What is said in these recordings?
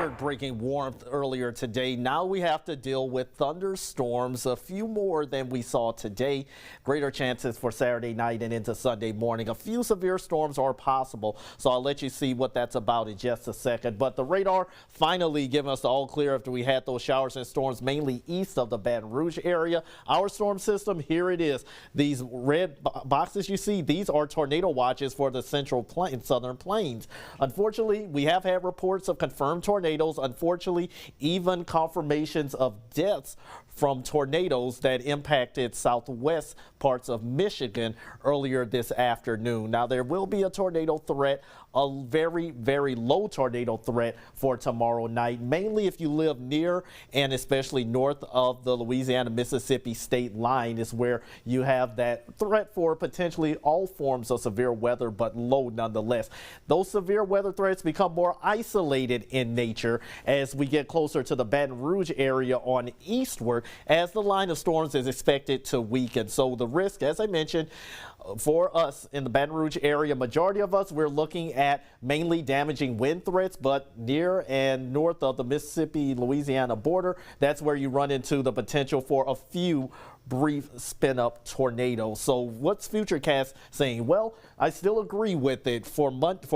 record-breaking warmth earlier today. Now we have to deal with thunderstorms, a few more than we saw today. Greater chances for Saturday night and into Sunday morning. A few severe storms are possible, so I'll let you see what that's about in just a second. But the radar finally giving us the all clear after we had those showers and storms mainly east of the Baton Rouge area. Our storm system, here it is. These red boxes you see, these are tornado watches for the central and southern plains. Unfortunately, we have had reports of confirmed tornadoes. Unfortunately, even confirmations of deaths from tornadoes that impacted southwest parts of Michigan earlier this afternoon. Now, there will be a tornado threat, a very, very low tornado threat for tomorrow night, mainly if you live near and especially north of the Louisiana-Mississippi state line is where you have that threat for potentially all forms of severe weather, but low nonetheless. Those severe weather threats become more isolated in nature as we get closer to the Baton Rouge area on eastward, as the line of storms is expected to weaken. So the risk, as I mentioned, for us in the Baton Rouge area, majority of us, we're looking at mainly damaging wind threats, but near and north of the Mississippi-Louisiana border, that's where you run into the potential for a few brief spin-up tornadoes. So what's Futurecast saying? Well, I still agree with it. For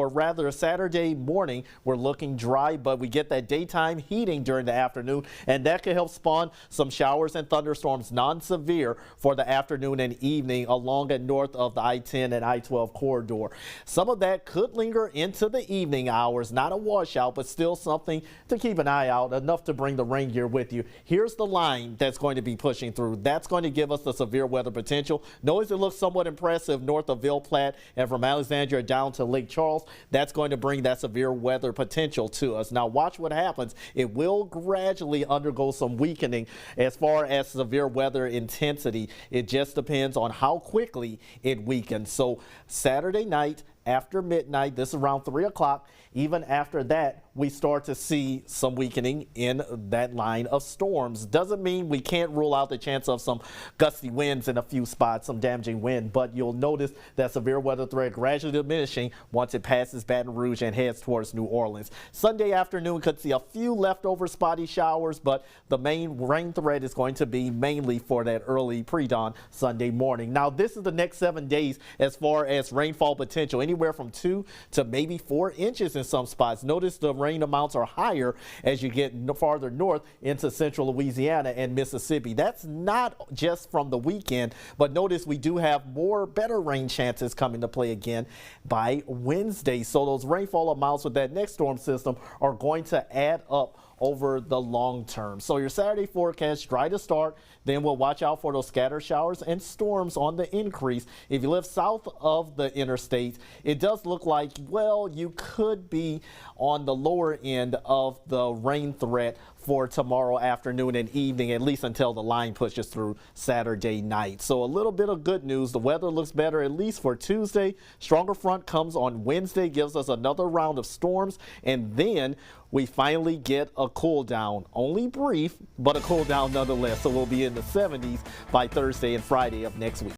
rather Saturday morning, we're looking dry, but we get that daytime heating during the afternoon, and that could help spawn some showers and thunderstorms, non-severe, for the afternoon and evening along and north of the I-10 and I-12 corridor. Some of that could linger into the evening hours, not a washout, but still something to keep an eye out, enough to bring the rain gear with you. Here's the line that's going to be pushing through. That's going to give us the severe weather potential. Notice it looks somewhat impressive north of Ville Platte and from Alexandria down to Lake Charles. That's going to bring that severe weather potential to us. Now watch what happens. It will gradually undergo some weakening as far as severe weather intensity. It just depends on how quickly it weakens. So Saturday night after midnight, this is around 3 o'clock, even after that, we start to see some weakening in that line of storms. Doesn't mean we can't rule out the chance of some gusty winds in a few spots, some damaging wind, but you'll notice that severe weather threat gradually diminishing once it passes Baton Rouge and heads towards New Orleans. Sunday afternoon could see a few leftover spotty showers, but the main rain threat is going to be mainly for that early pre-dawn Sunday morning. Now, this is the next 7 days as far as rainfall potential, anywhere from 2 to maybe 4 inches in some spots. Notice the rain amounts are higher as you get farther north into central Louisiana and Mississippi. That's not just from the weekend, but notice we do have better rain chances coming to play again by Wednesday. So those rainfall amounts with that next storm system are going to add up over the long term. So your Saturday forecast, dry to start, then we'll watch out for those scattered showers and storms on the increase. If you live south of the interstate, it does look like, well, you could be on the lower end of the rain threat for tomorrow afternoon and evening, at least until the line pushes through Saturday night. So a little bit of good news. The weather looks better, at least for Tuesday. Stronger front comes on Wednesday, gives us another round of storms, and then we finally get a cool down. Only brief, but a cool down nonetheless. So we'll be in the 70s by Thursday and Friday of next week.